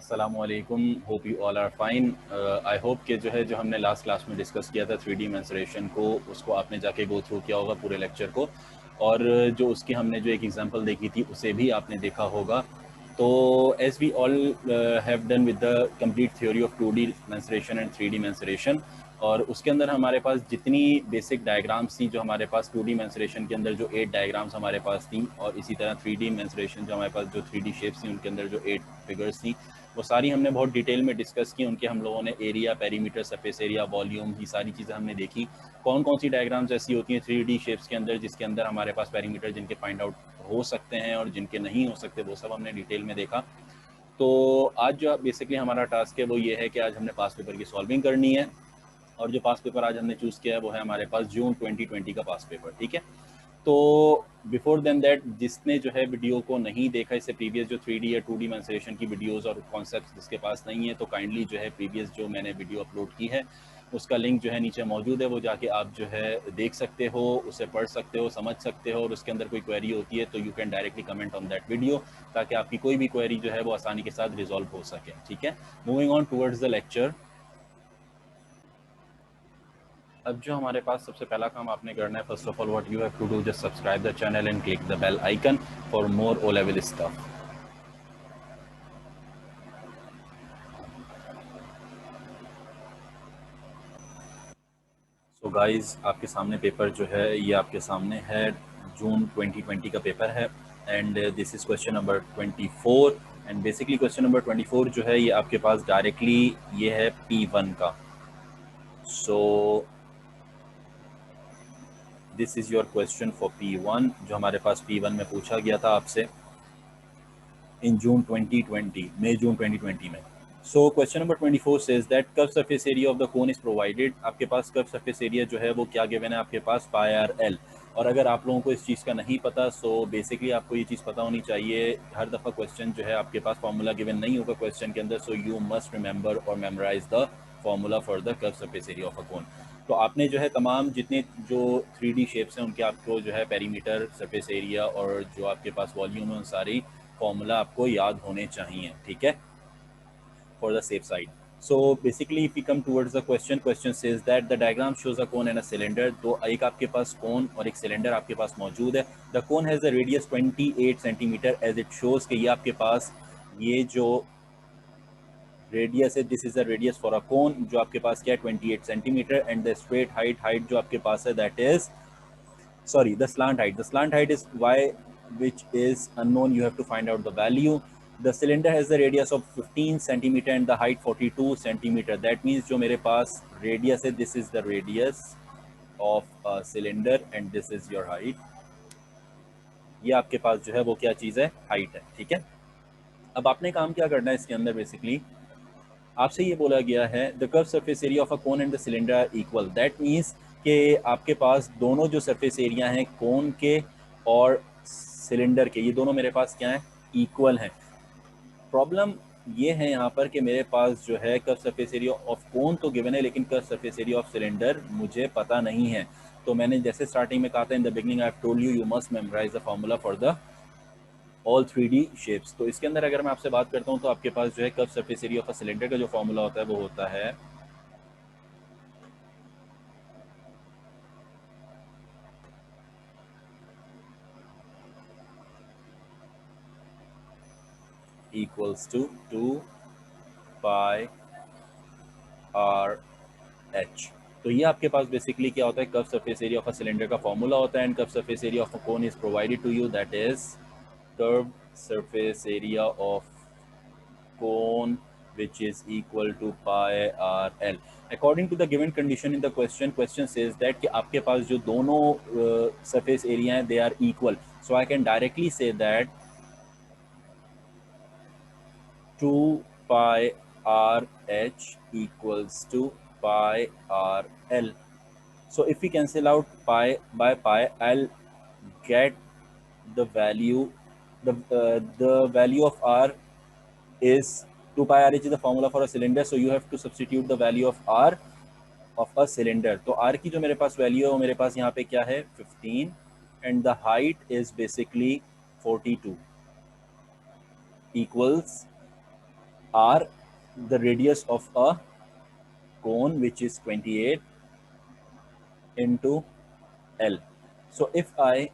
अस्सलामुअलैकुम, hope you all are fine. I hope कि जो हमने लास्ट क्लास में डिस्कस किया था 3D मेंसुरेशन को, उसको आपने जाके गो थ्रू किया होगा पूरे लेक्चर को, और जो उसकी हमने जो एक एग्जांपल देखी थी उसे भी आपने देखा होगा। तो as we all have done with the complete theory of 2D mensuration and 3D mensuration, और उसके अंदर हमारे पास जितनी बेसिक डायग्राम्स थी, जो हमारे पास 2D मेंसुरेशन के अंदर जो 8 डायग्राम्स हमारे पास थी, और इसी तरह 3D मेंसुरेशन जो हमारे पास जो 3D शेप्स थी उनके अंदर जो 8 फिगर्स थी, वो सारी हमने बहुत डिटेल में डिस्कस की। उनके हम लोगों ने area, perimeter, surface area, volume, ये सारी चीज़ें हमने देखी। कौन कौन सी डायग्राम्स ऐसी होती हैं 3D शेप्स के अंदर जिसके अंदर हमारे पास पेरीमीटर जिनके फाइंड आउट हो सकते हैं और जिनके नहीं हो सकते, वो सब हमने डिटेल में देखा। तो आज जो बेसिकली हमारा टास्क है वो ये है कि आज हमने पास पेपर की सॉल्विंग करनी है, और जो पास पेपर आज हमने चूज़ किया है वो है हमारे पास जून 2020 का पास पेपर। ठीक है, तो बिफोर देन दैट, जिसने जो है वीडियो को नहीं देखा, इससे प्रीवियस जो 3D या 2D मेंसुरेशन की वीडियोस और कॉन्सेप्ट्स जिसके पास नहीं है, तो काइंडली जो है प्रीवियस जो मैंने वीडियो अपलोड की है उसका लिंक जो है नीचे मौजूद है, वो जाके आप जो है देख सकते हो, उसे पढ़ सकते हो, समझ सकते हो, और उसके अंदर कोई क्वेरी होती है तो you can directly comment on that video, ताकि आपकी कोई भी क्वेरी जो है वो आसानी के साथ रिजॉल्व हो सके। ठीक है, moving on towards the lecture. अब जो हमारे पास सबसे पहला काम आपने करना है, first of all what you have to do, just subscribe the channel and click the bell icon for more O level stuff. So guys, आपके सामने पेपर जो है ये आपके सामने है, जून 2020 का पेपर है, and this is question number 24। And basically question number 24 जो है ये आपके पास डायरेक्टली ये है P1 का। सो this is your question for P1, जो हमारे पास P1 में पूछा गया था आपसे इन जून 2020, मई जून 2020 में। So question number 24 says that curve surface area of the cone is provided. आपके पास कर्व सरफेस एरिया जो है वो क्या गिवन है आपके पास, पाई आर एल। और अगर आप लोगों को इस चीज़ का नहीं पता, सो बेसिकली आपको ये चीज़ पता होनी चाहिए, हर दफ़ा क्वेश्चन जो है आपके पास फार्मूला गिवन नहीं होगा क्वेश्चन के अंदर, सो यू मस्ट रिमेंबर और memorise the formula for the curve surface area of a cone. तो आपने जो है तमाम जितने जो 3D शेप्स हैं उनके आपको जो है पेरीमीटर, सरफेस एरिया और जो आपके पास वॉल्यूम है उन सारी फॉर्मूला आपको याद होने चाहिए। ठीक है, for the safe side. So basically if we come towards the question says that the diagram shows a cone and a cylinder। तो एक आपके पास cone और एक cylinder आपके पास मौजूद है। The cone has a radius 28 centimetre as it shows कि ये आपके पास ये जो रेडियस है, this is the radius for a cone, जो आपके पास क्या है 28 centimetre, and the straight height जो आपके पास है that is, sorry, the slant height is y, which is unknown, you have to find out the value. The cylinder has the radius of 15 centimeter and the height 42 centimeter, that means जो मेरे पास radius है, this is the radius of a cylinder and this is your height। ये आपके पास जो है वो क्या चीज़ है, हाइट है। ठीक है, अब आपने काम क्या करना है इसके अंदर, बेसिकली आपसे ये बोला गया है the curve surface area of a cone and the cylinder are equal. That means कि आपके पास दोनों जो सरफेस एरिया हैं कोन के और सिलेंडर के, ये दोनों मेरे पास क्या हैं, इक्वल हैं। प्रॉब्लम ये है यहाँ पर कि मेरे पास जो है curve surface area of cone तो गिवन है, लेकिन curve surface area of cylinder मुझे पता नहीं है। तो मैंने जैसे स्टार्टिंग में कहा था, in the beginning I have told you, you must memorise the formula for the all 3D shapes. तो इसके अंदर अगर मैं आपसे बात करता हूँ तो आपके पास जो है curve surface area of a cylinder का जो फार्मूला होता है वो होता है equals to 2 pi r h। तो ये आपके पास बेसिकली क्या होता है, curve surface area of a cylinder का फार्मूला होता है, and curve surface area of a cone is provided to you, that is curve surface area of cone which is equal to pi r l। According to the given condition in the question says that कि आपके पास जो दोनों surface area हैं they are equal, so I can directly say that 2 pi r h equals to pi r l। So if we cancel out pi by pi, I'll get the value, the value of r is 2 pi r h is the formula for a cylinder, so you have to substitute the value of r of a cylinder। तो r की जो मेरे पास value है वो मेरे पास यहाँ पे क्या है 15, and the height is basically 42 equals R, the radius of a cone, which is 28, into L. So if I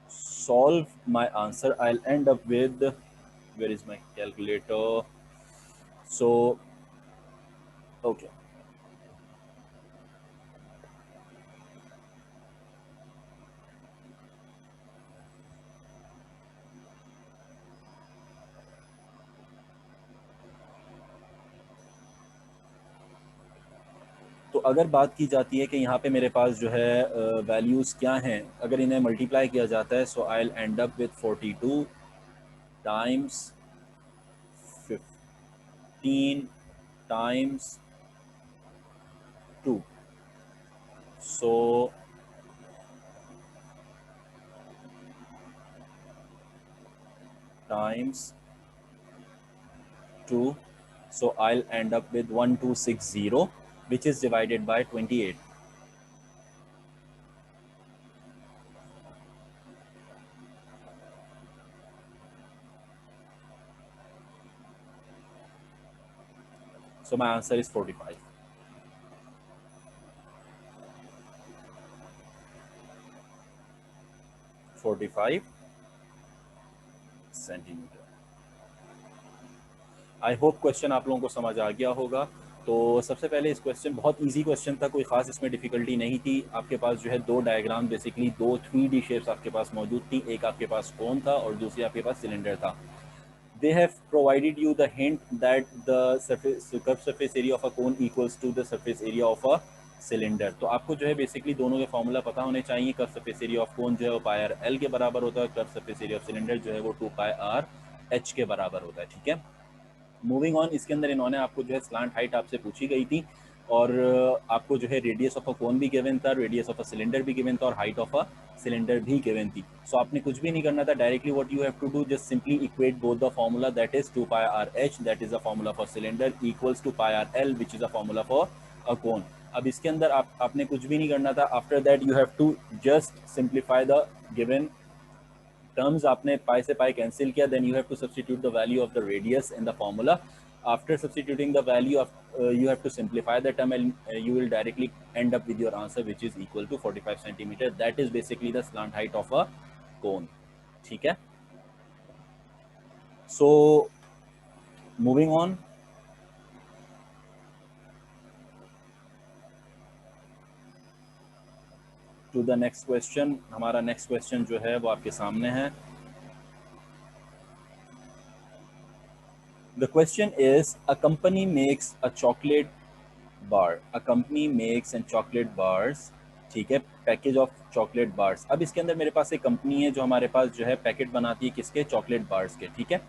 solve my answer, I'll end up with, where is my calculator? So, okay. तो अगर बात की जाती है कि यहाँ पे मेरे पास जो है वैल्यूज़ क्या हैं, अगर इन्हें मल्टीप्लाई किया जाता है, so I will end up with 42 times 15 times 2, so times 2, so I'll end up with 1260, which is divided by 28. So my answer is 45. Centimetre. I hope question आप लोगों को समझ आ गया होगा। तो सबसे पहले इस क्वेश्चन बहुत इजी क्वेश्चन था, कोई खास इसमें डिफिकल्टी नहीं थी। आपके पास जो है दो डायग्राम, बेसिकली दो 3D शेप्स आपके पास मौजूद थी, एक आपके पास कोन था और दूसरी आपके पास सिलेंडर था। They have provided you the hint that the curved surface area of a cone equals to the surface area of a cylinder। तो आपको जो है बेसिकली दोनों के फॉर्मूला पता होने चाहिए। Curve surface area of cone जो है वो पाई आर एल के बराबर होता है, curve surface area of cylinder जो है वो 2 पाई आर एच के बराबर होता है। ठीक है, मूविंग ऑन। इसके अंदर इन्होंने आपको जो है स्लांट हाइट आपसे पूछी गई थी और आपको जो है रेडियस ऑफ अ कोन भी गिवन था, रेडियस ऑफ अ सिलेंडर भी गिवन था और हाइट ऑफ अ सिलेंडर भी गिवन थी। सो आपने कुछ भी नहीं करना था, directly what you have to do, just simply equate both the formula, that is 2 pi r h, that is the formula for cylinder, equals to pi r l, which is a formula for a cone. अब इसके अंदर आपने कुछ भी नहीं करना था। After that you have to just simplify the given terms. आपने पाई से पाई कैंसिल किया, then you have to substitute the value of the radius in the formula. After substituting the value of you have to simplify the term and you will directly end up with your answer, which is equal to 45 centimeter. That is basically the slant height of a cone. ठीक है, so moving on to the next question। हमारा next question जो है वो आपके सामने है। The question is, a company makes a chocolate bar, a company makes and chocolate bars, ठीक है, पैकेज ऑफ चॉकलेट बार्स। अब इसके अंदर मेरे पास एक कंपनी है जो हमारे पास जो है पैकेट बनाती है किसके, चॉकलेट बार्स के। ठीक है,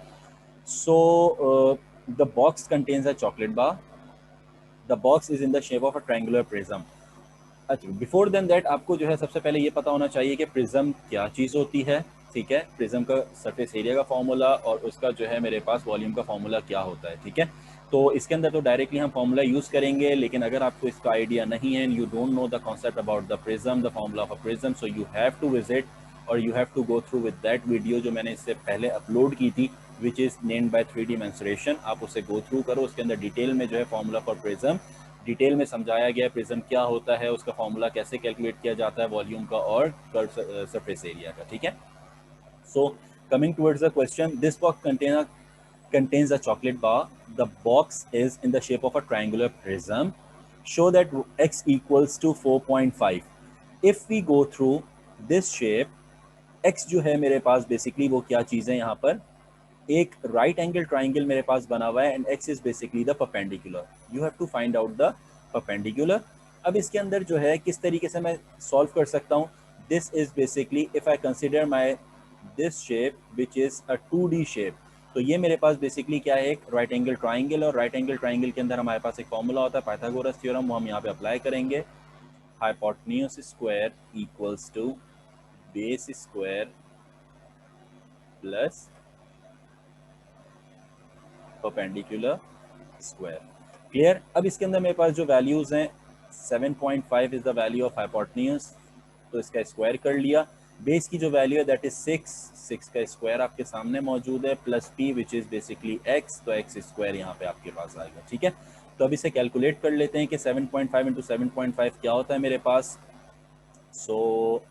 so the box contains a chocolate bar, the box is in the shape of a triangular prism. अच्छा, बिफोर देन दैट आपको जो है सबसे पहले ये पता होना चाहिए कि प्रिज्म क्या चीज़ होती है। ठीक है, प्रिज्म का सरफेस एरिया का फॉर्मूला और उसका जो है मेरे पास वॉल्यूम का फॉर्मूला क्या होता है। ठीक है, तो इसके अंदर तो डायरेक्टली हम फॉर्मूला यूज़ करेंगे, लेकिन अगर आपको इसका आइडिया नहीं है, you don't know the concept about the prism, the formula of a prism, so you have to visit और you have to go through with that video जो मैंने इससे पहले अपलोड की थी, which is named by 3D mensuration. आप उसे go through करो, उसके अंदर डिटेल में जो है फॉर्मूला फॉर प्रिज्म डिटेल में समझाया गया है, प्रिज्म क्या होता है, उसका फॉर्मूला कैसे कैलकुलेट किया जाता है वॉल्यूम का और कर्व सरफेस एरिया का। ठीक है, so coming towards the question, this box contains a chocolate bar. The box is in the shape of a triangular prism. Show that x equals to 4.5. If we go through this shape, x जो है मेरे पास basically वो क्या चीज़ है, यहाँ पर एक right angle triangle मेरे पास बना हुआ है and x is basically the perpendicular. You have to find out the perpendicular. अब इसके अंदर जो है किस तरीके से मैं सॉल्व कर सकता हूँ, this is basically if I consider my this shape which is a 2D shape. तो ये मेरे पास बेसिकली क्या है, एक राइट एंगल ट्राइंगल, और राइट एंगल ट्राइंगल के अंदर हमारे पास एक फॉर्मूला होता है पाइथागोरस थ्योरम, वो हम यहाँ पे अप्लाई करेंगे। Hypotenuse square equals to base square plus perpendicular square. Clear. अब इसके अंदर मेरे पास जो वैल्यूज हैं 7.5 is the value of hypotenuse, तो इसका स्क्वायर कर लिया। बेस की जो वैल्यू है दैट इज 6 का स्क्वायर आपके सामने मौजूद है, plus p which is basically x, तो x स्क्वायर यहाँ पे आपके पास आएगा। ठीक है, तो अब इसे कैलकुलेट कर लेते हैं कि 7.5 इंटू 7.5 क्या होता है मेरे पास। सो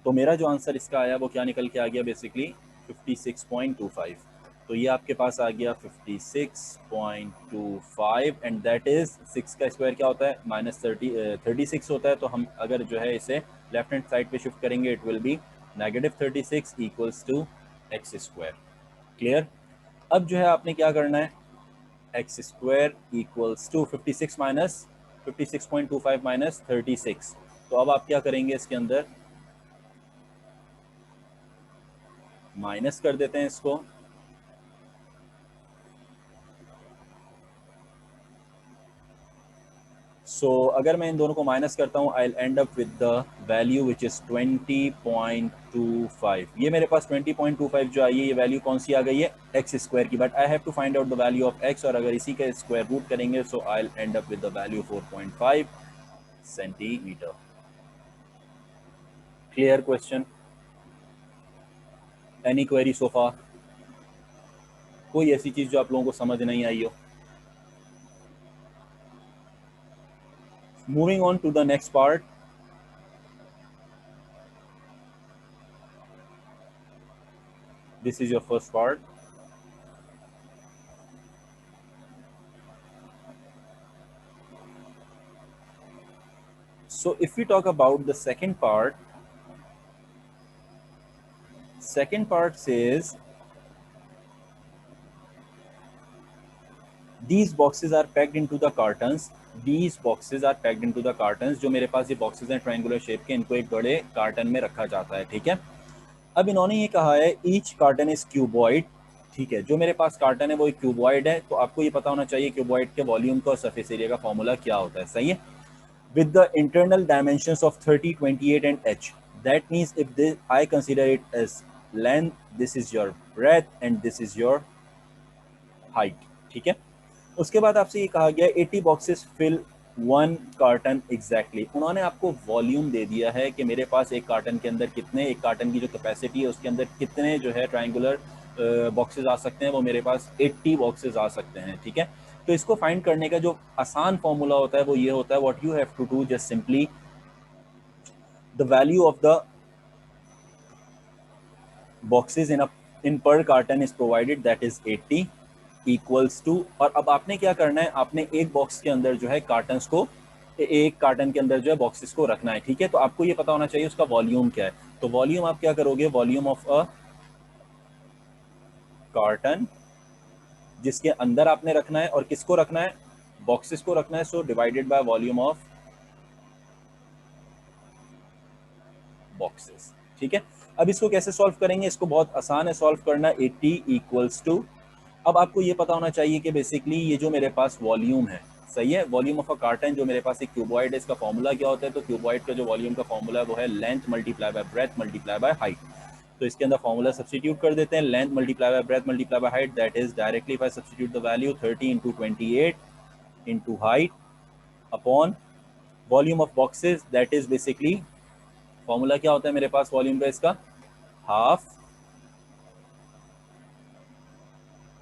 तो मेरा जो आंसर इसका आया वो क्या निकल के आ गया, बेसिकली 56.25। तो ये आपके पास आ गया 56.25 एंड दैट इज 6 का स्क्वायर क्या होता है, -36 होता है। तो हम अगर जो है इसे लेफ्ट हैंड साइड पे शिफ्ट करेंगे it will be -36 equals to x square. Clear. अब जो है आपने क्या करना है, x square equals to 56.25 minus 36। तो अब आप क्या करेंगे, इसके अंदर माइनस कर देते हैं इसको। अगर मैं इन दोनों को माइनस करता हूँ I end up with the value which is 20.25। ये मेरे पास 20.25 जो आई है, ये वैल्यू कौन सी आ गई है, एक्स स्क्वायर की। But I have to find out the value of x, और अगर इसी का स्क्वायर रूट करेंगे so I end up with the value 4.5 centimetre. Clear question, any query so far? कोई ऐसी चीज जो आप लोगों को समझ नहीं आई हो? Moving on to the next part. This is your first part. So if we talk about the second part says these boxes are packed into the cartons. These boxes are packed into the cartons. जो मेरे पास ये boxes हैं triangular shape के, इनको एक बड़े carton में रखा जाता है। ठीक है, अब इन्होंने ये कहा है ईच कार्टन इज क्यूबॉइड। ठीक है, जो मेरे पास कार्टन है वो एक क्यूबॉइड है, तो आपको ये पता होना चाहिए क्यूबॉइड के वॉल्यूम का और सरफेस एरिया का फॉर्मूला क्या होता है। सही है, with the internal dimensions of 30, 28 and h. That means if this, I consider it as length, this is your breadth and this is your height. ठीक है, उसके बाद आपसे ये कहा गया 80 boxes fill one carton exactly. उन्होंने आपको वॉल्यूम दे दिया है कि मेरे पास एक कार्टन के अंदर कितने, एक कार्टन की जो कैपेसिटी है उसके अंदर कितने जो है ट्रायंगुलर बॉक्सेस आ सकते हैं, वो मेरे पास 80 बॉक्सेस आ सकते हैं। ठीक है, तो इसको फाइंड करने का जो आसान फॉर्मूला होता है वो ये होता है, what you have to do just simply the value of the boxes in per carton is provided that is 80 equals to, और अब आपने क्या करना है, आपने एक बॉक्स के अंदर जो है कार्टन्स को, एक कार्टन के अंदर जो है बॉक्सेस को रखना है। ठीक है, तो आपको ये पता होना चाहिए उसका वॉल्यूम क्या है। तो वॉल्यूम आप क्या करोगे, वॉल्यूम ऑफ अ कार्टन जिसके अंदर आपने रखना है और किसको रखना है, बॉक्सेस को रखना है, so divided by volume of boxes. ठीक है, अब इसको कैसे सॉल्व करेंगे, इसको बहुत आसान है सॉल्व करना। 80 इक्वल्स टू, अब आपको ये पता होना चाहिए कि बेसिकली ये जो मेरे पास वॉल्यूम है, सही है, वॉल्यूम ऑफ अ कार्टन जो मेरे पास एक क्यूबॉइड है, इसका फॉर्मूला क्या होता है, तो क्यूबॉइड का जो वॉल्यूम का फॉर्मूला है वो है length multiply by breath multiply by height. तो इसके अंदर फॉर्मूला सब्स्टिट्यूट कर देते हैं, length multiply by breath multiply by height, that is directly if I substitute the value 30 into 28 into height upon volume of boxes, that is basically formula क्या होता है मेरे पास वॉल्यूम का, इसका हाफ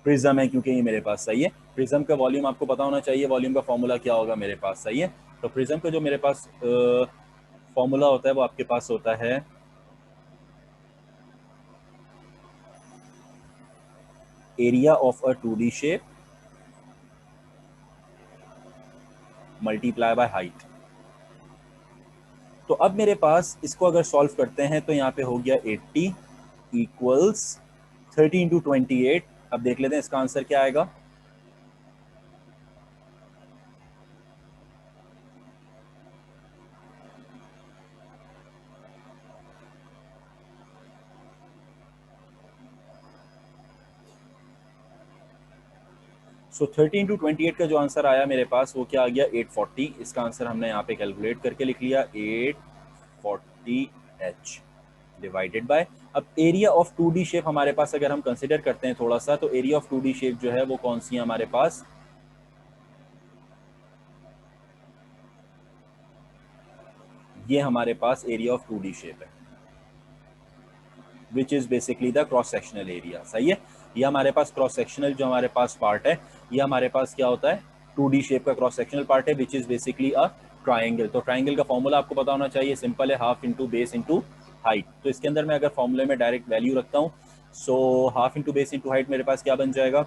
प्रिज्म है, क्योंकि ये मेरे पास, सही है, प्रिज्म का वॉल्यूम आपको पता होना चाहिए, वॉल्यूम का फॉर्मूला क्या होगा मेरे पास। सही है, तो प्रिज्म का जो मेरे पास फॉर्मूला होता है वो आपके पास होता है area of a 2D shape multiply by height. तो अब मेरे पास इसको अगर सॉल्व करते हैं तो यहाँ पे हो गया 80 इक्वल्स 30 इंटू 28। अब देख लेते हैं इसका आंसर क्या आएगा। सो 30 इंटू 28 का जो आंसर आया मेरे पास वो क्या आ गया, 840। इसका आंसर हमने यहाँ पे कैलकुलेट करके लिख लिया, 840 H डिवाइडेड बाय अब एरिया ऑफ 2D शेप हमारे पास अगर हम कंसिडर करते हैं थोड़ा सा, तो एरिया ऑफ 2D शेप जो है वो कौन सी है हमारे पास, ये हमारे पास एरिया ऑफ 2D शेप है, which is basically the cross sectional area. सही है, ये हमारे पास क्रॉस सेक्शनल जो हमारे पास पार्ट है, ये हमारे पास क्या होता है, 2D शेप का क्रॉस सेक्शनल पार्ट है, which is basically a triangle. तो ट्राइंगल का फॉर्मूला आपको पता होना चाहिए, सिंपल है, half into base into height. तो इसके अंदर मैं अगर फॉर्मूले में डायरेक्ट वैल्यू रखता हूँ, so half into base into height मेरे पास क्या बन जाएगा,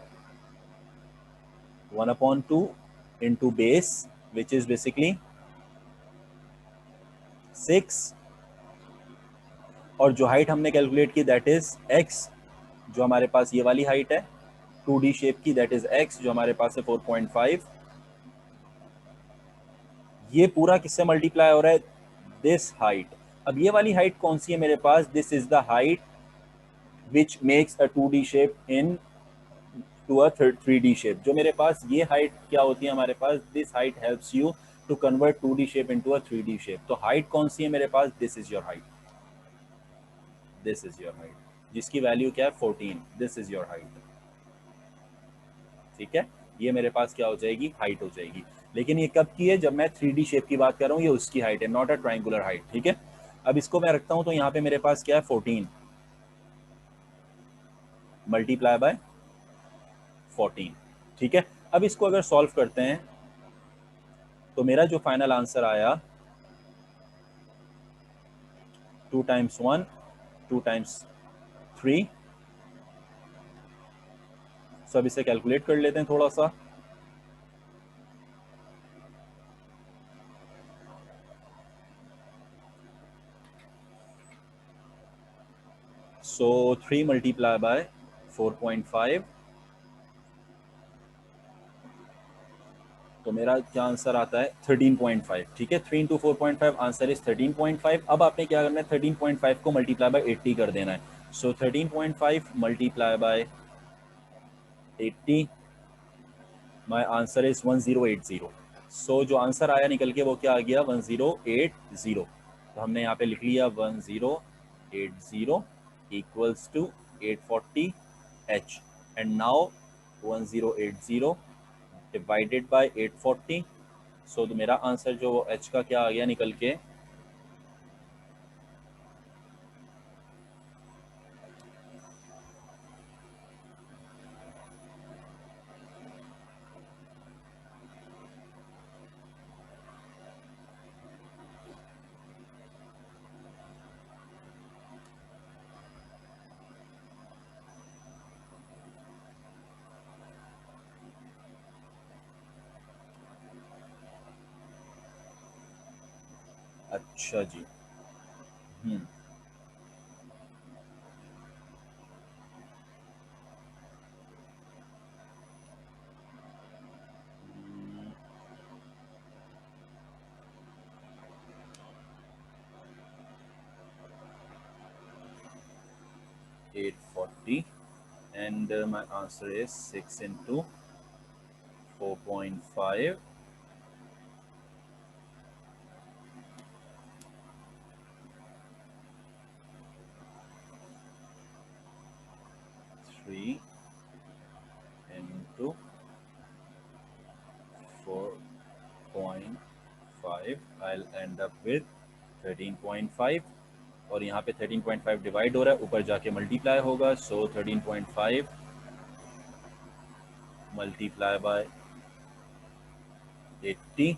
1/2 into base which is basically 6, और जो हाइट हमने कैलकुलेट की दैट इज x, जो हमारे पास ये वाली हाइट है 2D शेप की, दैट इज x, जो हमारे पास है 4.5। ये पूरा किससे मल्टीप्लाई हो रहा है, दिस हाइट। अब ये वाली हाइट कौन सी है मेरे पास, this is the height which makes a 2D shape into a अ 3D शेप। जो मेरे पास ये हाइट क्या होती है हमारे पास, this height helps you to convert 2D shape into a 3D shape. तो हाइट कौन सी है मेरे पास, this is your height, this is your height, जिसकी वैल्यू क्या है 14, दिस इज योर हाइट। ठीक है, ये मेरे पास क्या हो जाएगी, हाइट हो जाएगी। लेकिन ये कब की है, जब मैं 3D शेप की बात कर रहा हूँ, ये उसकी हाइट है, नॉट अ ट्राइंगुलर हाइट। ठीक है, अब इसको मैं रखता हूँ, तो यहाँ पे मेरे पास क्या है 14 मल्टीप्लाई बाय 14। ठीक है, अब इसको अगर सॉल्व करते हैं तो मेरा जो फाइनल आंसर आया 2 टाइम्स 1 2 टाइम्स 3। सो अब इसे कैलकुलेट कर लेते हैं थोड़ा सा। सो 3 मल्टीप्लाई बाय 4.5, तो मेरा क्या आंसर आता है 13.5। ठीक है, 3 इंटू 4.5, आंसर इज 13.5। अब आपने क्या करना है, 13.5 को मल्टीप्लाई बाय 80 कर देना है। सो 13.5 multiply by 80, my answer is 1080। सो जो आंसर आया निकल के वो क्या आ गया, 1080। तो हमने यहाँ पे लिख लिया 1080 equals to 840 H, and now 1080 divided by 840। So तो मेरा आंसर जो H का क्या आ गया निकल के, अच्छा जी, 840, and my answer is 6 into 4.5, 3 into 4.5, I'll end up with 13.5, और यहाँ पे 13.5 डिवाइड हो रहा है, ऊपर जाके मल्टीप्लाई होगा। सो 13.5 मल्टीप्लाई बाय 80,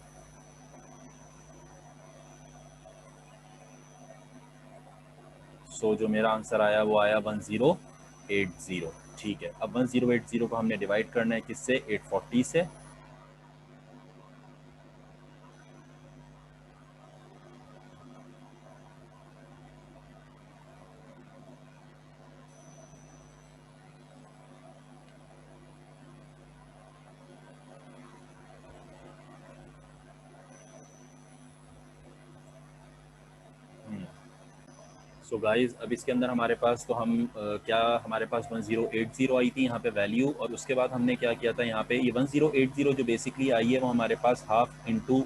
सो जो मेरा आंसर आया वो आया 1080। ठीक है, अब 1080 को हमने डिवाइड करना है किससे, 840 से। सो गाइज, अब इसके अंदर हमारे पास तो हम क्या, हमारे पास 1080 आई थी यहाँ पे वैल्यू, और उसके बाद हमने क्या किया था यहाँ पे, ये 1080 जो बेसिकली आई है वो हमारे पास हाफ इंटू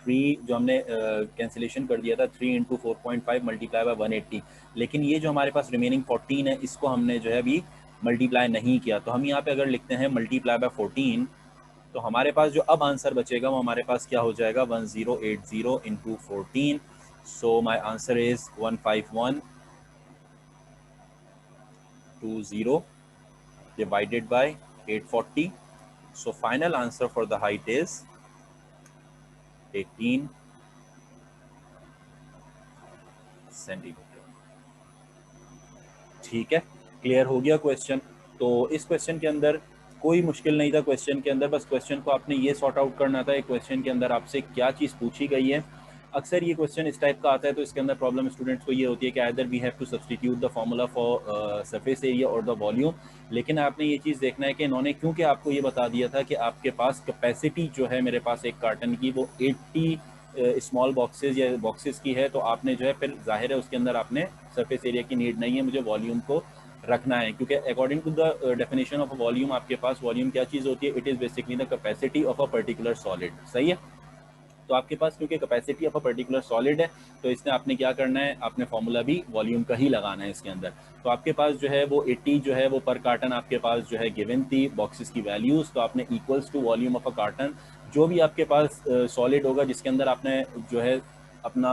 3 जो हमने कैंसिलेशन कर दिया था 3 इंटू 4.5 मल्टीप्लाई बाय 180, लेकिन ये जो हमारे पास रिमेनिंग 14 है इसको हमने जो है अभी मल्टीप्लाई नहीं किया। तो हम यहाँ पे अगर लिखते हैं मल्टीप्लाई बाय 14, तो हमारे पास जो अब आंसर बचेगा वो हमारे पास क्या हो जाएगा 1080 into 14। So my answer is 15120 divided by 840. So final answer for the height is 18 centimetre. ठीक है, क्लियर हो गया क्वेश्चन। तो इस क्वेश्चन के अंदर कोई मुश्किल नहीं था क्वेश्चन के अंदर, बस क्वेश्चन को आपने ये सॉर्ट आउट करना था क्वेश्चन के अंदर आपसे क्या चीज़ पूछी गई है। अक्सर ये क्वेश्चन इस टाइप का आता है तो इसके अंदर प्रॉब्लम स्टूडेंट्स को ये होती है कि either we have to substitute the formula for surface area और द वॉल्यूम। लेकिन आपने ये चीज़ देखना है कि इन्होंने क्योंकि आपको ये बता दिया था कि आपके पास कैपेसिटी जो है मेरे पास एक कार्टन की वो 80 स्मॉल बॉक्सेस या बॉक्सेस की है, तो आपने जो है फिर जाहिर है उसके अंदर आपने सरफेस एरिया की नीड नहीं है, मुझे वॉल्यूम को रखना है। क्योंकि according to the definition of volume आपके पास वॉल्यूम क्या चीज़ होती है, it is basically the capacity of a particular solid. सही है, तो आपके पास क्योंकि capacity of a particular solid है तो इसमें आपने क्या करना है, आपने फॉर्मूला भी वॉल्यूम का ही लगाना है इसके अंदर। तो आपके पास जो है वो 80 जो है वो पर कार्टन आपके पास जो है गिवन थी बॉक्सेस की वैल्यूज़, तो आपने equals to volume of a carton जो भी आपके पास सॉलिड होगा जिसके अंदर आपने जो है अपना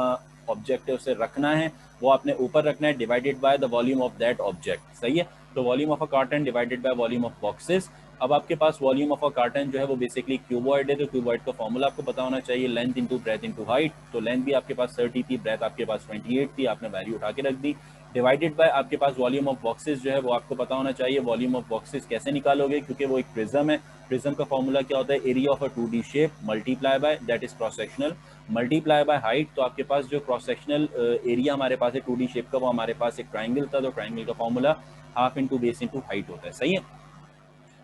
ऑब्जेक्ट है उसे रखना है वो आपने ऊपर रखना है divided by the volume of that object. सही है, तो volume of a carton divided by volume of boxes. अब आपके पास वॉल्यूम ऑफ अ कार्टन जो है वो बेसिकली क्यूबॉइड है, तो क्यूबॉइड का फॉर्मूला आपको पता होना चाहिए length into breadth into height. तो लेंथ भी आपके पास 30 थी, ब्रेथ आपके पास 28 थी, आपने वैल्यू उठा के रख दी, डिवाइडेड बाय आपके पास वॉल्यूम ऑफ बॉक्सेस जो है वो आपको पता होना चाहिए। वॉल्यूम ऑफ बॉक्सेस कैसे निकालोगे, क्योंकि वो एक प्रिज्म है, प्रिज्म का फॉर्मूला क्या होता है, area of a 2D shape multiply by that is cross sectional multiply by height. तो आपके पास जो क्रॉस सेक्शनल एरिया हमारे पास है 2D शेप का वो हमारे पास एक ट्राइंगल था, तो ट्राइंगल का formula half into base into height होता है। सही है,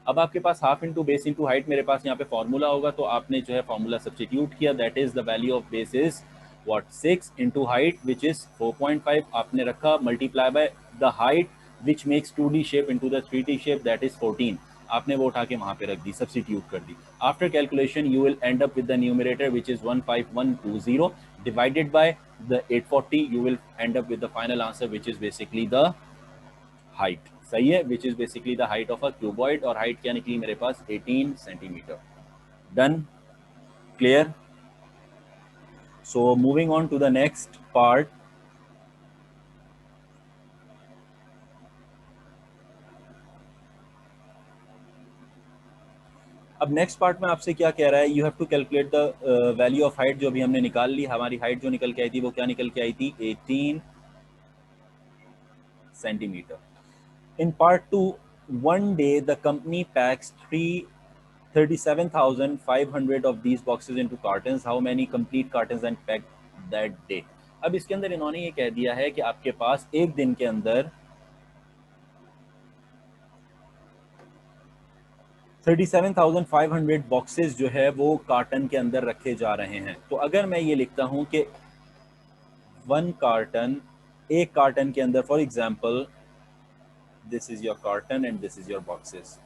अब आपके पास half into base into height मेरे पास यहाँ पे फॉर्मूला होगा, तो आपने जो है फॉर्मूला सब्स्टिट्यूट किया, that is the value of base is what 6 into height which is 4.5 आपने रखा, multiply by the height which makes 2D shape into the 3D shape that is 14, आपने वो उठा के वहां पे रख दी, सब्स्टिट्यूट कर दी। After calculation you will end up with the numerator which is 15120 divided by the 840, you will end up with the final answer which is basically the height. सही है, which is basically the height of a cuboid, और height क्या निकली मेरे पास 18 centimetre. Done, clear. So moving on to the next part. अब next part में आपसे क्या कह रहा है, you have to calculate the value of height. जो अभी हमने निकाल ली, हमारी हाइट जो निकल के आई थी वो क्या निकल के आई थी 18 centimetre. In part 2, one day the company packs 37,500 of these boxes into cartons. How many complete cartons and packed that day? अब इसके अंदर इन्होंने ये कह दिया है कि आपके पास एक दिन के अंदर 37,500 बॉक्सेस जो है वो कार्टन के अंदर रखे जा रहे हैं। तो अगर मैं ये लिखता हूं कि वन कार्टन, एक कार्टन के अंदर for example this is your carton and this is your boxes,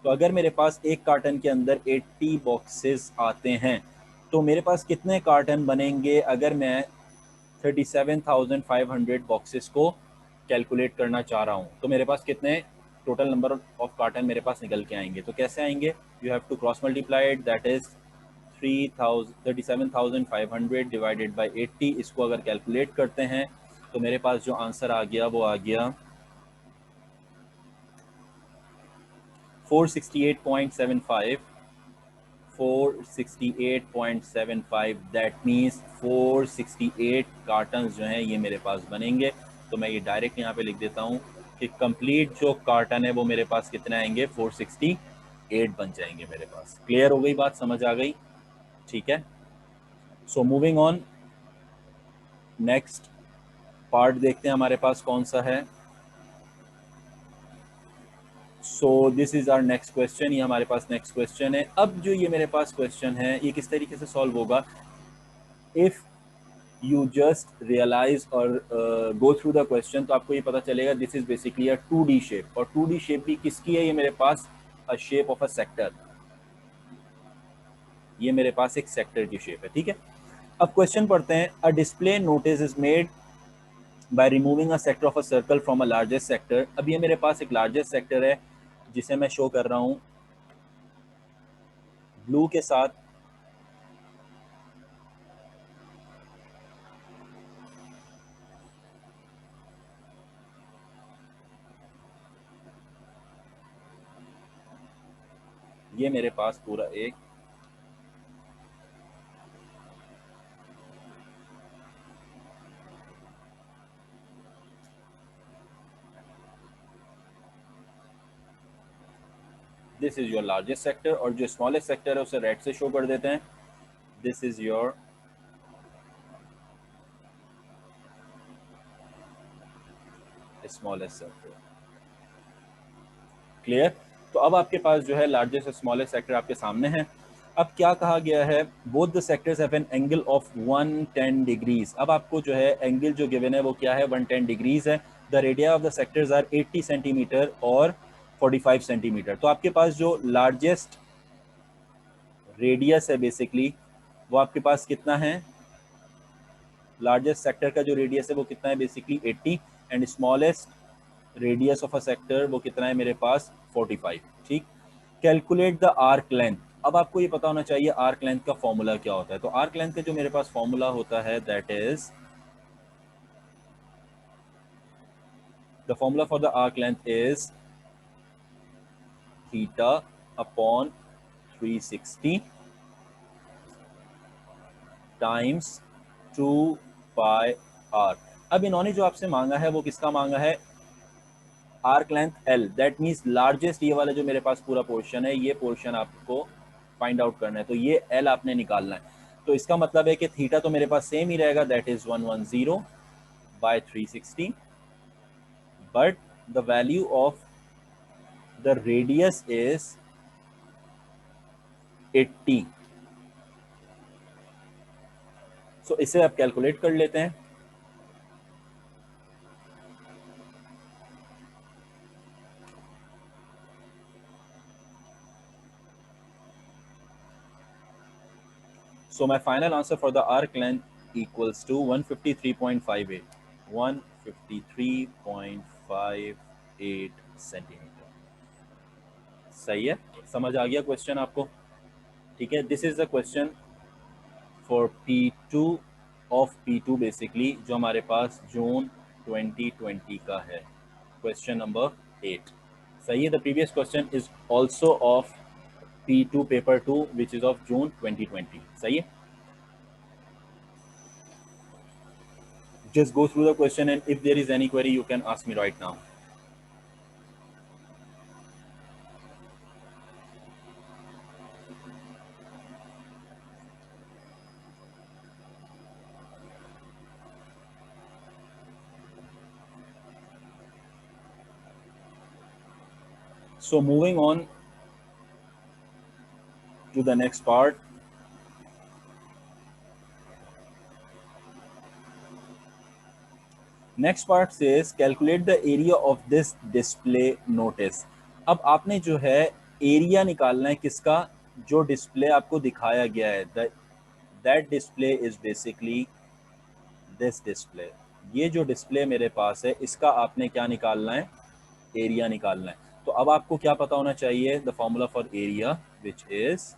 तो अगर मेरे पास एक कार्टन के अंदर 80 बॉक्सेस आते हैं तो मेरे पास कितने कार्टन बनेंगे अगर मैं 37,500 बॉक्सेस को कैलकुलेट करना चाह रहा हूँ, तो मेरे पास कितने टोटल नंबर ऑफ कार्टन मेरे पास निकल के आएंगे। तो कैसे आएंगे, you have to cross multiply, that is 37,500 divided by 80। इसको अगर कैलकुलेट करते हैं तो मेरे पास जो आंसर आ गया वो आ गया 468.75, 468.75, दैट मीन्स 468 कार्टन जो हैं ये मेरे पास बनेंगे। तो मैं ये डायरेक्ट यहाँ पे लिख देता हूँ कि कंप्लीट जो कार्टन है वो मेरे पास कितने आएंगे, 468 बन जाएंगे मेरे पास। क्लियर हो गई बात, समझ आ गई, ठीक है। So moving on, next part देखते हैं हमारे पास कौन सा है। So this is our next question, ये हमारे पास नेक्स्ट क्वेश्चन है। अब जो ये मेरे पास क्वेश्चन है ये किस तरीके से सॉल्व होगा, इफ यू जस्ट रियलाइज और गो थ्रू द क्वेश्चन तो आपको ये पता चलेगा this is basically a 2D shape. और 2D शेप भी किसकी है, ये मेरे पास a shape of a sector, ये मेरे पास एक सेक्टर की शेप है, ठीक है। अब क्वेश्चन पढ़ते हैं। A display notice is made by removing a sector of a circle from a largest sector. अब ये मेरे पास एक लार्जेस्ट सेक्टर है जिसे मैं शो कर रहा हूं ब्लू के साथ। ये मेरे पास पूरा एक this is your largest sector, और जो स्मॉलेस्ट सेक्टर है उसे रेड से शो कर देते हैं। This is your smallest sector. Clear? तो अब आपके पास जो है लार्जेस्ट और स्मॉलेस्ट सेक्टर आपके सामने है। अब क्या कहा गया है, both the sectors have an angle of 110 degrees. अब आपको जो है एंगल जो गिवन है वो क्या है, 110 डिग्रीज है। The radii of the sectors are 80 centimetre और 45 सेंटीमीटर। तो आपके पास जो लार्जेस्ट रेडियस है बेसिकली वो आपके पास कितना है, लार्जेस्ट सेक्टर का जो रेडियस है वो कितना है basically 80, and smallest radius of a sector वो कितना है मेरे पास 45। ठीक। Calculate the arc length. अब आपको ये पता होना चाहिए आर्क लेंथ का फॉर्मूला क्या होता है। तो आर्क लेंथ का जो मेरे पास फॉर्मूला होता है that is the formula for the arc length is theta upon 360 times 2 pi r. अब इन्होंने जो आपसे मांगा है वो किसका मांगा है, arc length L, that means largest ये वाला जो मेरे पास पूरा पोर्शन है ये पोर्शन आपको फाइंड आउट करना है। तो ये एल आपने निकालना है। तो इसका मतलब है कि थीटा तो मेरे पास सेम ही रहेगा, that is 110 by 360, but the value of the radius is 80। So इसे आप कैलकुलेट कर लेते हैं। So my final answer for the arc length equals to 153.58, 153.58 centimetre. सही है, समझ आ गया क्वेश्चन आपको? ठीक है, this is the question for P2 of P2 basically जो हमारे पास जून 2020 का है, क्वेश्चन नंबर 8। सही है, the previous question is also of P2 paper 2 which is of June 2020। सही है, just go through the question, and if there is any query you can ask me right now. So moving on to the next part. Next part says calculate the area of this display notice. अब आपने जो है area निकालना है किसका, जो display आपको दिखाया गया है, that display is basically this display। ये जो डिस्प्ले मेरे पास है इसका आपने क्या निकालना है, एरिया निकालना है। तो अब आपको क्या पता होना चाहिए, the formula for area which is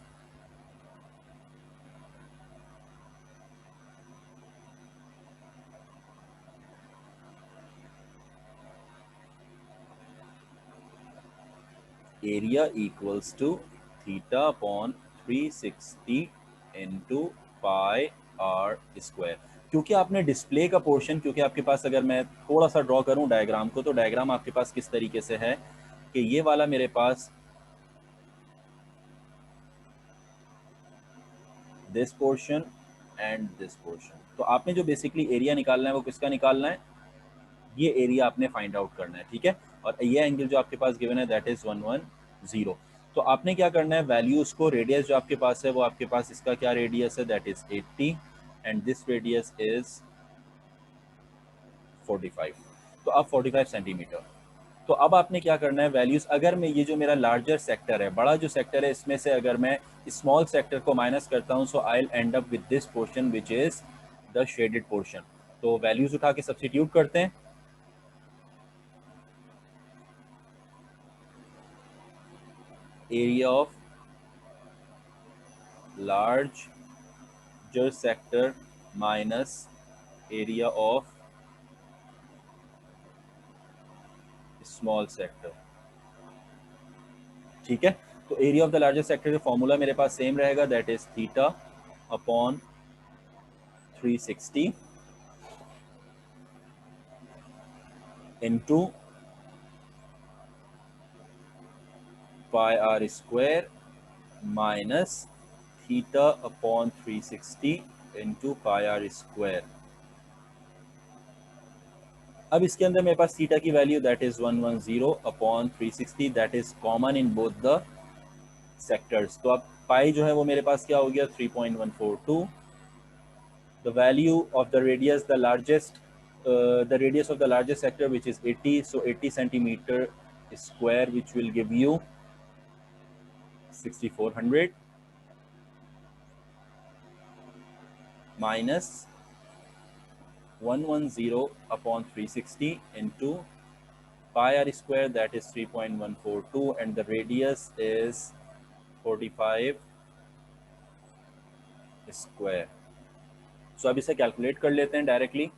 area equals to theta upon 360 into pi r square. क्योंकि आपने डिस्प्ले का पोर्शन, क्योंकि आपके पास अगर मैं थोड़ा सा ड्रॉ करूं डायग्राम को, तो डायग्राम आपके पास किस तरीके से है कि ये वाला मेरे पास this portion and this portion. तो आपने जो बेसिकली एरिया निकालना है वो किसका निकालना है, ये एरिया आपने फाइंड आउट करना है। ठीक है, और ये एंगल जो आपके पास गिवन है दैट इज 110। तो आपने क्या करना है, वैल्यूज को, रेडियस जो आपके पास है वो आपके पास इसका क्या रेडियस है that is 80, and this radius is 45। तो अब 45 सेंटीमीटर। तो अब आपने क्या करना है, वैल्यूज, अगर मैं ये जो मेरा लार्जर सेक्टर है, बड़ा जो सेक्टर है, इसमें से अगर मैं स्मॉल सेक्टर को माइनस करता हूं, so I will end up with this portion which is the shaded portion. तो वैल्यूज उठा के सब्स्टिट्यूट करते हैं। Area of larger sector minus area of small sector, ठीक है। तो area of the largest sector का फॉर्मूला मेरे पास सेम रहेगा, that is theta upon 360 into pi r square minus theta upon 360 into pi r square. अब इसके अंदर मेरे पास थीटा की value that is 110 upon 360, that is common in both the sectors. तो अब पाई जो है वो मेरे पास क्या हो गया, 3.142। The value of the radius, the largest the radius of the largest sector which is 80, so 80 centimeter square, which will give you 6400 minus 110 upon 360 into pi r square, that is 3.142, and the radius is 45 square. So अब इसे calculate कर लेते हैं directly.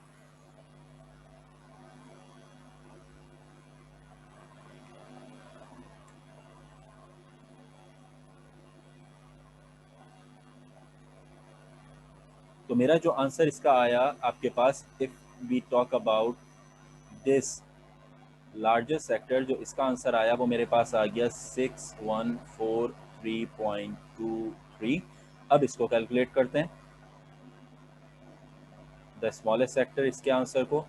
तो मेरा जो answer इसका आया आपके पास, if we talk about this largest sector, जो इसका आंसर आया वो मेरे पास आ गया 6143.23। अब इसको कैलकुलेट करते हैं, द स्मॉलेस्ट सेक्टर, इसके आंसर को।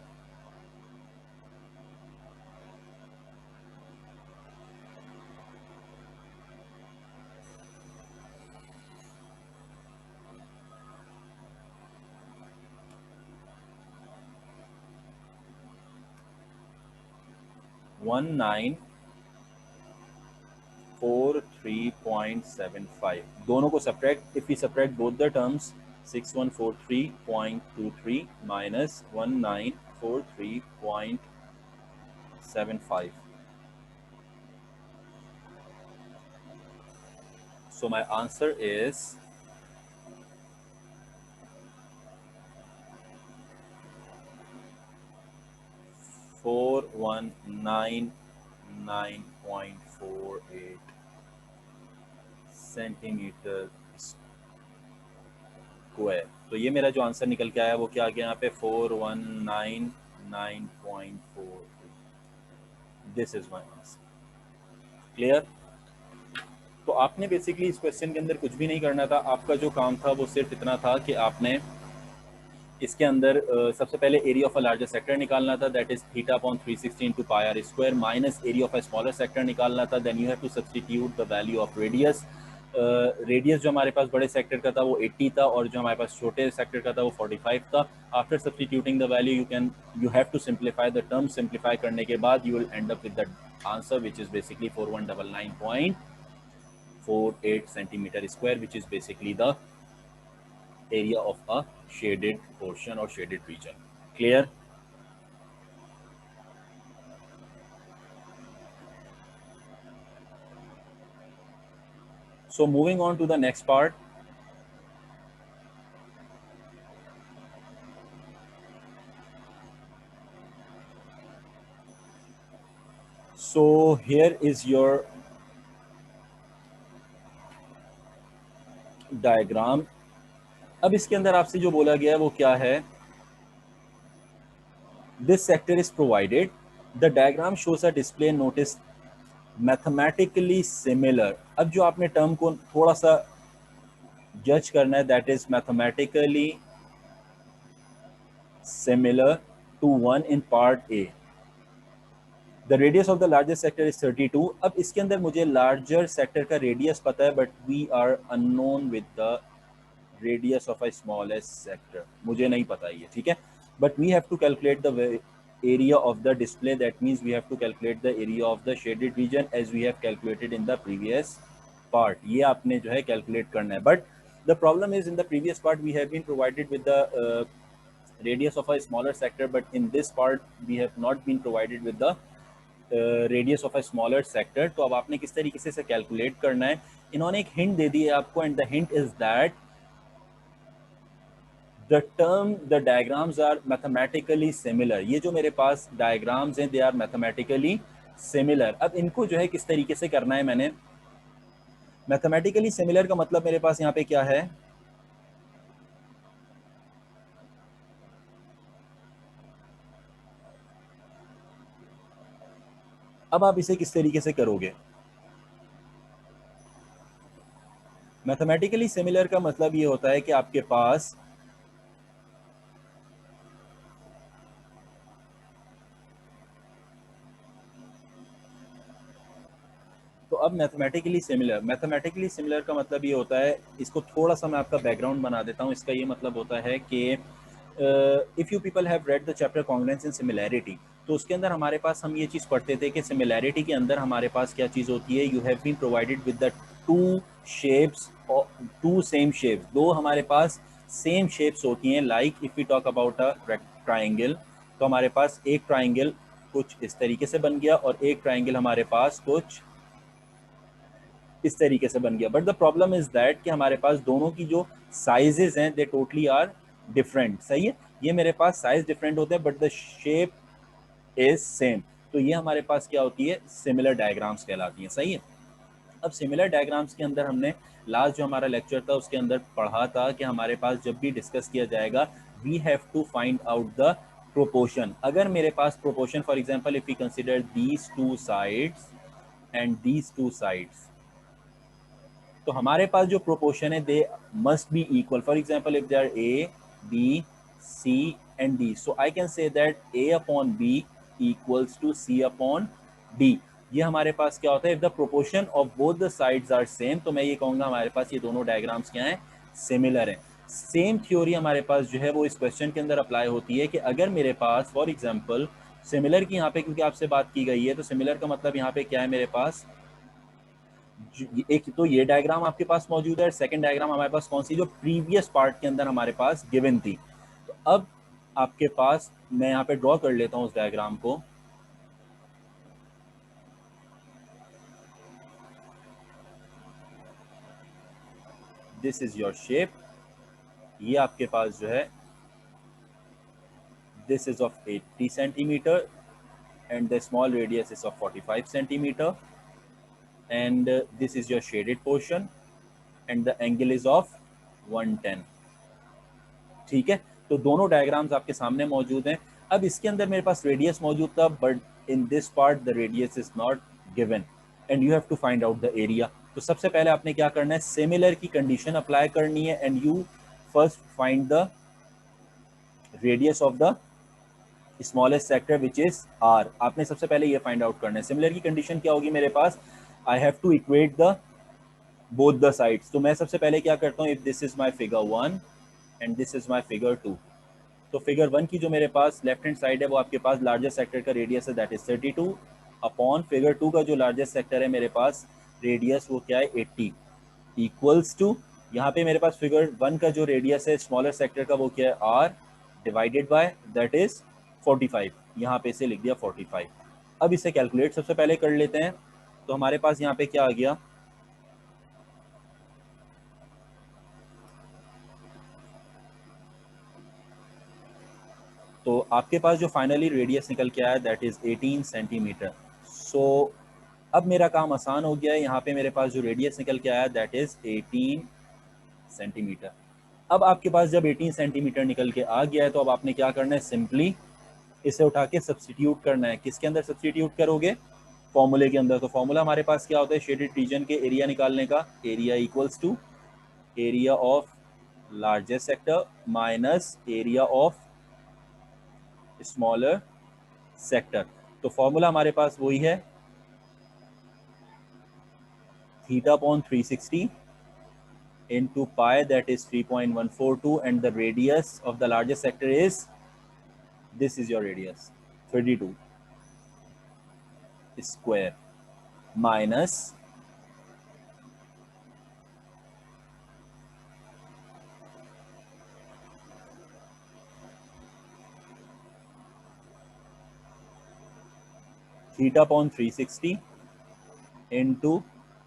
वन 943.75, दोनों को subtract, if we subtract both the terms, 6143.23 minus 1943.75. So my answer is 4199.48 centimetre square. तो ये मेरा जो आंसर निकल के आया वो क्या आ गया यहाँ पे, 4199.48। This is my answer. Clear? तो आपने बेसिकली इस क्वेश्चन के अंदर कुछ भी नहीं करना था, आपका जो काम था वो सिर्फ इतना था कि आपने इसके अंदर सबसे पहले area of a larger sector निकालना था, that is theta upon 360 into pi r square, minus area of a smaller sector निकालना था। Then you have to substitute the value of radius. Radius जो हमारे पास बड़े सेक्टर का था वो 80 था, और जो हमारे पास छोटे सेक्टर का था वो 45 था। After substituting the value you have to simplify the term. Simplify करने के बाद you will end up with the answer which is basically 4199.48 centimetre square, which is basically the area of a shaded portion or shaded region. Clear? So moving on to the next part. So here is your diagram. अब इसके अंदर आपसे जो बोला गया है वो क्या है, this sector is provided, the diagram shows a display notice mathematically similar. अब जो आपने टर्म को थोड़ा सा जज करना है, that is mathematically similar to one in part A. The radius of the largest sector is 32. अब इसके अंदर मुझे larger sector का radius पता है, but we are unknown with the radius of a smallest sector. मुझे नहीं पता ये, ठीक है, but we have to calculate the area of the display. That means we have to calculate the area of the shaded region as we have calculated in the previous part. ये आपने जो है calculate करना है. But the problem is in the previous part we have been provided with the radius of a smaller sector, but in this part we have not been provided with the radius of a smaller sector. तो अब आपने किस तरीके से इसे calculate करना है. इन्होंने एक hint दे दी है आपको, and the hint is that the diagrams are mathematically similar. ये जो मेरे पास diagrams हैं, they are mathematically similar. अब इनको जो है किस तरीके से करना है, मैंने mathematically similar का मतलब मेरे पास यहाँ पे क्या है, अब आप इसे किस तरीके से करोगे. मैथमेटिकली सिमिलर का मतलब ये होता है कि आपके पास तो अब मैथमेटिकली सिमिलर का मतलब ये होता है, इसको थोड़ा सा मैं आपका बैकग्राउंड बना देता हूँ. इसका ये मतलब होता है कि if you people have read the chapter congruence and similarity, तो उसके अंदर हमारे पास हम ये चीज़ पढ़ते थे कि सिमिलैरिटी के अंदर हमारे पास क्या चीज़ होती है, you have been provided with the two same shapes, दो हमारे पास सेम शेप्स होती हैं. Like if we talk about a triangle, तो हमारे पास एक ट्राइंगल कुछ इस तरीके से बन गया और एक ट्राइंगल हमारे पास कुछ इस तरीके से बन गया. But the problem is that कि हमारे पास दोनों की जो साइजेस हैं दे टोटली आर डिफरेंट. सही है, ये मेरे पास साइज डिफरेंट होते हैं but the shape is same. तो ये हमारे पास क्या होती है, सिमिलर डायग्राम्स कहलाती हैं. सही है. अब सिमिलर डायग्राम्स के अंदर हमने लास्ट जो हमारा लेक्चर था उसके अंदर पढ़ा था कि हमारे पास जब भी डिस्कस किया जाएगा we have to find out the proportion. अगर मेरे पास proportion, for example if we consider these two sides and these two sides, तो हमारे पास जो प्रोपोर्शन है they must be equal. For example if they are A B C and D, so I can say that A upon B equals to C upon D. ये हमारे पास क्या होता है, if the proportion of both the sides are same, तो मैं ये कहूँगा हमारे पास ये दोनों डायग्राम्स क्या हैं, सिमिलर हैं. सेम थ्योरी हमारे पास जो है वो इस क्वेश्चन के अंदर अप्लाई होती है कि अगर मेरे पास फॉर एग्जांपल सिमिलर की यहाँ पे क्योंकि आपसे बात की गई है, तो सिमिलर का मतलब यहाँ पे क्या है, मेरे पास एक तो ये डायग्राम आपके पास मौजूद है, सेकंड डायग्राम हमारे पास कौन सी, जो प्रीवियस पार्ट के अंदर हमारे पास गिवन थी. तो अब आपके पास मैं यहाँ पे ड्रॉ कर लेता हूँ उस डायग्राम को. This is your shape. ये आपके पास जो है this is of 80 centimetre and the small radius is of 45 centimetre and this is your shaded portion and the angle is of 110. ठीक है, तो दोनों डायग्राम्स आपके सामने मौजूद हैं. अब इसके अंदर मेरे पास रेडियस मौजूद था but in this part the radius is not given and you have to find out the area. तो सबसे पहले आपने क्या करना है, सिमिलर की कंडीशन अप्लाई करनी है and you first find the radius of the smallest sector which is r. आपने सबसे पहले ये फाइंड आउट करना है. सिमिलर की कंडीशन क्या होगी मेरे पास, I have to equate the both the sides. तो मैं सबसे पहले क्या करता हूँ, if this is my figure 1 and this is my figure 2, तो फिगर 1 की जो मेरे पास लेफ्ट हैंड साइड है वो आपके पास लार्जेस्ट सेक्टर का रेडियस है दैट इज 32 अपॉन फिगर 2 का जो लार्जेस्ट सेक्टर है मेरे पास रेडियस वो क्या है 80 इक्वल्स टू यहाँ पे मेरे पास फिगर 1 का जो रेडियस है स्मॉलर सेक्टर का वो क्या है r divided by that is 45. यहाँ पे इसे लिख दिया 45. अब इसे कैलकुलेट सबसे पहले कर लेते हैं. तो हमारे पास यहाँ पे क्या आ गया, तो आपके पास जो फाइनली रेडियस निकल के आया दैट इज 18 सेंटीमीटर. सो अब मेरा काम आसान हो गया है. यहाँ पे मेरे पास जो रेडियस निकल के आया दैट इज 18 सेंटीमीटर. अब आपके पास जब 18 सेंटीमीटर निकल के आ गया है तो अब आपने क्या करना है, सिंपली इसे उठा के सब्सटीट्यूट करना है. किसके अंदर सब्सटीट्यूट करोगे, फॉर्मूले के अंदर. तो फॉर्मूला हमारे पास क्या होता है, शेडेड रीजन के एरिया निकालने का, area equals to area of largest sector minus area of smaller sector. तो फॉर्मूला हमारे पास वही है theta upon 360 into pi that is 3.142 and the radius of the largest sector is this is your radius 32 square minus theta upon 360 into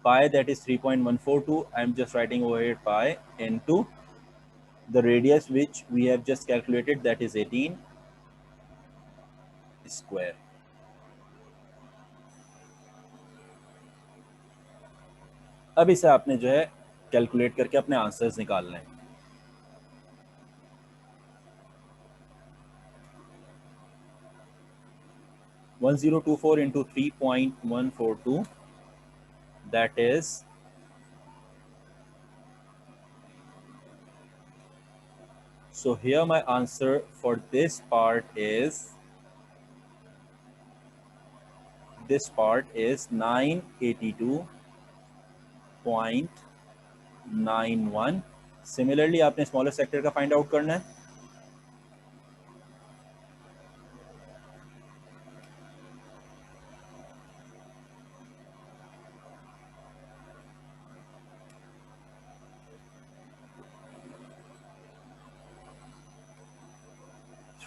pi, that is 3.142. I'm just writing over here pi into the radius which we have just calculated, that is 18 square. अब इसे आपने जो है calculate करके अपने answers निकालने हैं। 1024 into 3.142, that is 982. So here my answer for this part is 982.91. Similarly आपने स्मॉलर सेक्टर का फाइंड आउट करना है।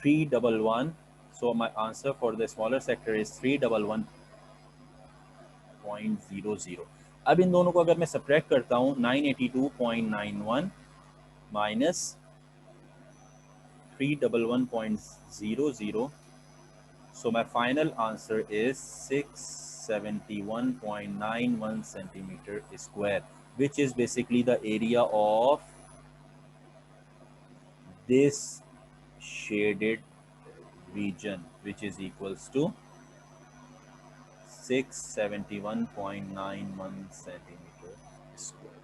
$311. So my answer for the smaller sector is 311.00. अब इन दोनों को अगर मैं सब्ट्रैक्ट करता हूँ 982.91 minus 311.00, so my final answer is 671.91 centimeter square, which is basically the area of this shaded region, which is equals to 671.91 centimeter square.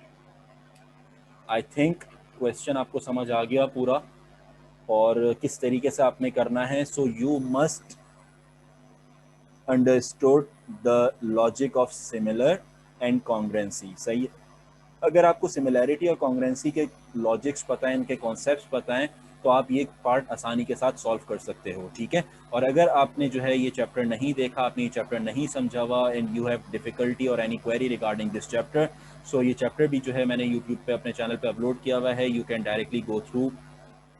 I think question आपको समझ आ गया पूरा और किस तरीके से आपने करना है. सो you must understood the logic of similar and कॉन्ग्रेंसी. सही, अगर आपको सिमिलैरिटी और कॉन्ग्रेंसी के लॉजिक्स पता है, इनके कॉन्सेप्ट्स पता हैं, तो आप ये पार्ट आसानी के साथ सॉल्व कर सकते हो. ठीक है. और अगर आपने जो है ये चैप्टर नहीं देखा, आपने ये चैप्टर नहीं समझा हुआ एंड यू हैव डिफिकल्टी और any query regarding this chapter, so ये चैप्टर भी जो है मैंने यूट्यूब पे अपने चैनल पे अपलोड किया हुआ है. You can directly go through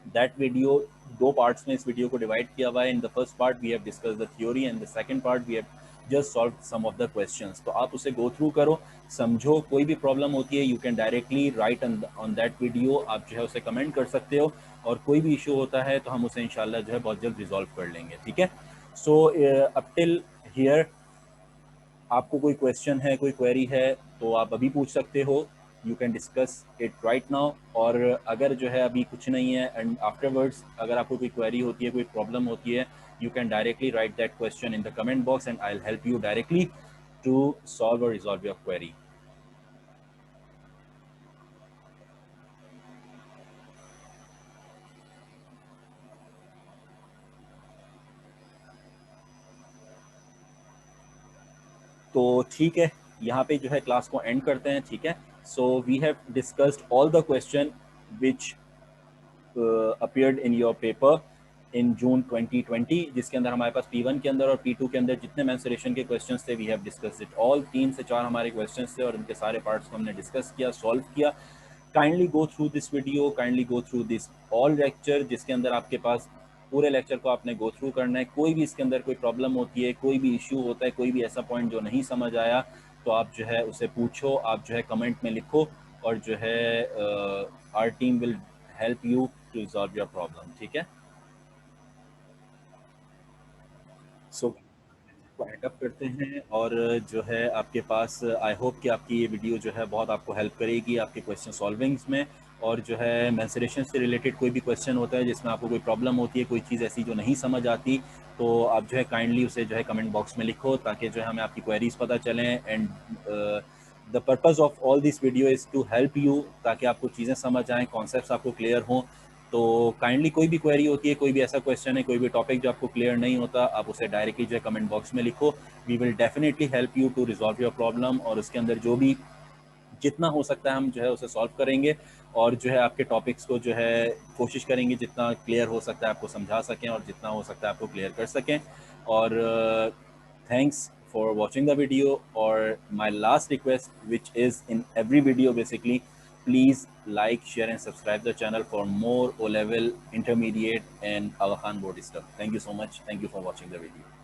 that video. 2 parts में इस वीडियो को डिवाइड किया हुआ है. In the first part we have discussed the theory and the second part we have just solved some of the questions. तो आप उसे go through करो, समझो. कोई भी प्रॉब्लम होती है you can directly right on that video. आप जो है उसे कमेंट कर सकते हो और कोई भी इशू होता है तो हम उसे इंशाल्लाह जो है बहुत जल्द रिजॉल्व कर लेंगे. ठीक है. सो अप टिल हियर आपको कोई क्वेश्चन है, कोई क्वेरी है तो आप अभी पूछ सकते हो. You can discuss it right now. और अगर जो है अभी कुछ नहीं है एंड आफ्टरवर्ड्स अगर आपको कोई क्वेरी होती है, कोई प्रॉब्लम होती है, you can directly write that question in the comment box and I'll help you directly to solve or resolve your query. तो ठीक है, यहाँ पे जो है क्लास को एंड करते हैं. ठीक है. So we have discussed all the question which appeared in your paper in June 2020, जिसके अंदर हमारे पास P1 के अंदर और P2 के अंदर जितने मेंसुरेशन के क्वेश्चंस थे we have discussed it all. 3 से 4 हमारे क्वेश्चंस थे और उनके सारे पार्ट्स को हमने डिस्कस किया, सॉल्व किया. Kindly go through this video, kindly go through this all lecture, जिसके अंदर आपके पास पूरे लेक्चर को आपने गो थ्रू करना है. कोई भी इसके अंदर कोई प्रॉब्लम होती है, कोई भी इशू होता है, कोई भी ऐसा पॉइंट जो नहीं समझ आया तो आप जो है उसे पूछो, आप जो है कमेंट में लिखो और जो है our team will help you to resolve your problem. ठीक है. सो एंड अप करते हैं और जो है आपके पास आई होप कि आपकी ये वीडियो जो है बहुत आपको हेल्प करेगी आपके क्वेश्चन सॉल्विंग्स में. और जो है मेंसुरेशन से रिलेटेड कोई भी क्वेश्चन होता है जिसमें आपको कोई प्रॉब्लम होती है, कोई चीज़ ऐसी जो नहीं समझ आती, तो आप जो है काइंडली उसे जो है कमेंट बॉक्स में लिखो ताकि जो है हमें आपकी क्वेरीज पता चलें. And the purpose of all this video is to help you, ताकि आपको चीज़ें समझ आएँ, कॉन्सेप्ट्स आपको क्लियर हों. तो काइंडली कोई भी क्वेरी होती है, कोई भी ऐसा क्वेश्चन है, कोई भी टॉपिक जो आपको क्लियर नहीं होता, आप उसे डायरेक्टली जो है कमेंट बॉक्स में लिखो. We will definitely help you to resolve your problem और उसके अंदर जो भी जितना हो सकता है हम जो है उसे सॉल्व करेंगे और जो है आपके टॉपिक्स को जो है कोशिश करेंगे जितना क्लियर हो सकता है आपको समझा सकें और जितना हो सकता है आपको क्लियर कर सकें. और thanks for watching the video. Or my last request, which is in every video basically, please like, share and subscribe the channel for more O level, intermediate and Aga Khan board stuff. Thank you so much. Thank you for watching the video.